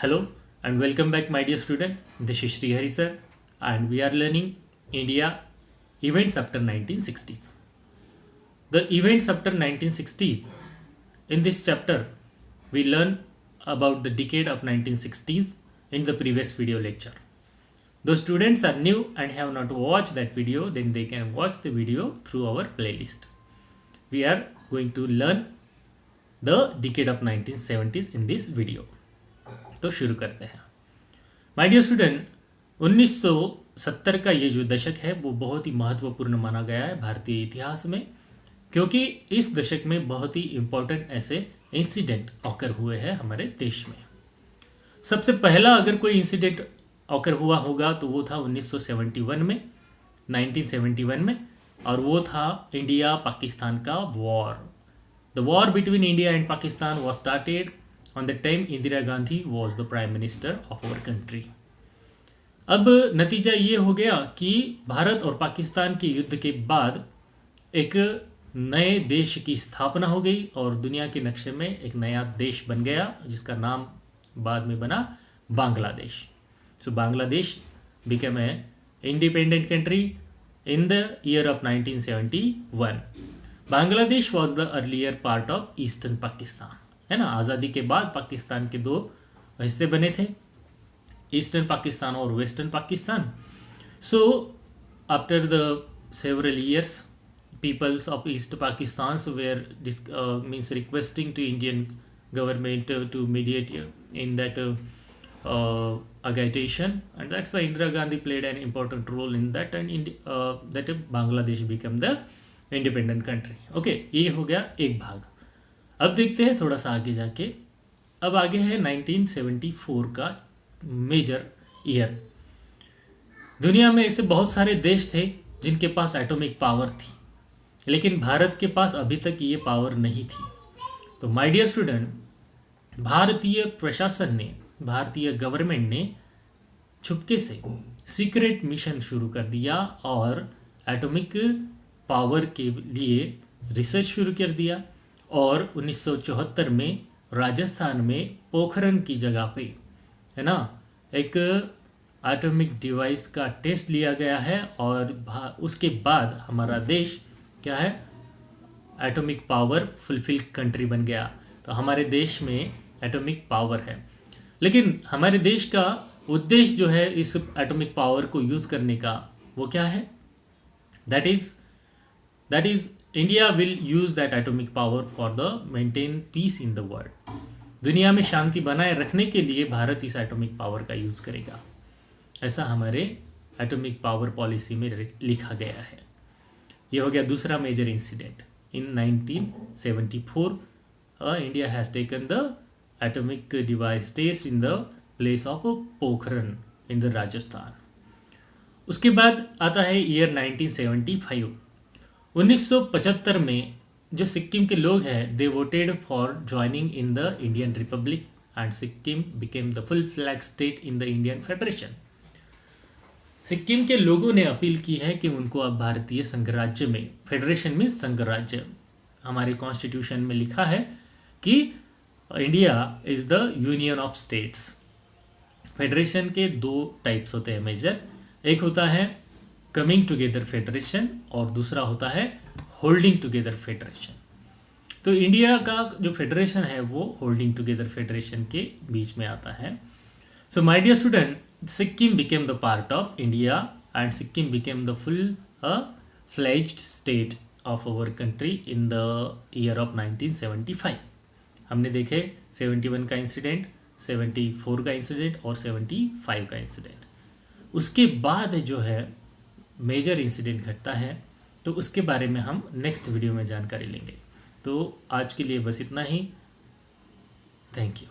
Hello and welcome back, my dear student. This is Sri Hari sir, and we are learning India events after 1960s. The events after 1960s. In this chapter, we learn about the decade of 1960s in the previous video lecture. Those students are new and have not watched that video, then they can watch the video through our playlist. We are going to learn the decade of 1970s in this video. तो शुरू करते हैं. My dear student, 1970 का ये जो दशक है वो बहुत ही महत्वपूर्ण माना गया है भारतीय इतिहास में, क्योंकि इस दशक में बहुत ही इम्पोर्टेंट ऐसे इंसिडेंट ऑकर हुए हैं हमारे देश में. सबसे पहला अगर कोई इंसिडेंट ऑकर हुआ होगा तो वो था 1971 में, और वो था इंडिया पाकिस्तान का war. The war between India and Pakistan was started on the time Indira Gandhi was the prime minister of our country. अब नतीजा ये हो गया कि भारत और पाकिस्तान के युद्ध के बाद एक नए देश की स्थापना हो गई और दुनिया के नक्शे में एक नया देश बन गया जिसका नाम बाद में बना बांग्लादेश. सो Bangladesh became a independent country in the year of 1971. Bangladesh was the earlier part of eastern Pakistan. है ना. आज़ादी के बाद पाकिस्तान के दो हिस्से बने थे, ईस्टर्न पाकिस्तान और western Pakistan. So after the several years peoples of east Pakistan were means requesting to Indian government to mediate in that agitation, and that's why Indira Gandhi played an important role in that, and that Bangladesh became the independent country. Okay, ये हो गया एक भाग. अब देखते हैं थोड़ा सा आगे जाके. अब आगे है 1974 का मेजर ईयर. दुनिया में ऐसे बहुत सारे देश थे जिनके पास एटॉमिक पावर थी, लेकिन भारत के पास अभी तक ये पावर नहीं थी. तो माय डियर स्टूडेंट, भारतीय प्रशासन ने, भारतीय गवर्नमेंट ने छुपके से सीक्रेट मिशन शुरू कर दिया और एटॉमिक पावर के लिए रिसर्च शुरू कर दिया. और 1974 में राजस्थान में पोखरण की जगह पे, है ना, एक एटॉमिक डिवाइस का टेस्ट लिया गया है और उसके बाद हमारा देश क्या है, एटॉमिक पावर फुलफिल कंट्री बन गया. तो हमारे देश में एटॉमिक पावर है, लेकिन हमारे देश का उद्देश्य जो है इस एटॉमिक पावर को यूज़ करने का वो क्या है, that is India will use that atomic power for the maintain peace in the world. दुनिया में शांति बनाए रखने के लिए भारत इस एटॉमिक पावर का यूज़ करेगा, ऐसा हमारे एटॉमिक पावर पॉलिसी में लिखा गया है. ये हो गया दूसरा major incident. In 1974 India has taken the atomic device test in the place of Pokhran in the Rajasthan. उसके बाद आता है ईयर 1975. 1975 में जो सिक्किम के लोग हैं, दे voted for joining in the Indian Republic and Sikkim became the full flag state in the Indian federation. Sikkim के लोगों ने अपील की है कि उनको अब भारतीय संघराज्य में, फेडरेशन में संघराज्य, हमारे कॉन्स्टिट्यूशन में लिखा है कि India is the union of states. Federation के दो टाइप्स होते हैं मेजर. एक होता है कमिंग टुगेदर फेडरेशन और दूसरा होता है होल्डिंग टुगेदर फेडरेशन. तो इंडिया का जो फेडरेशन है वो होल्डिंग टुगेदर फेडरेशन के बीच में आता है. So my dear student, Sikkim became the part of India and Sikkim became the full fledged state of our country in the year of 1975. हमने देखे 71 का इंसिडेंट, 74 का इंसिडेंट और 75 का इंसिडेंट. उसके बाद जो है मेजर इंसिडेंट घटता है, तो उसके बारे में हम नेक्स्ट वीडियो में जानकारी लेंगे. तो आज के लिए बस इतना ही. Thank you.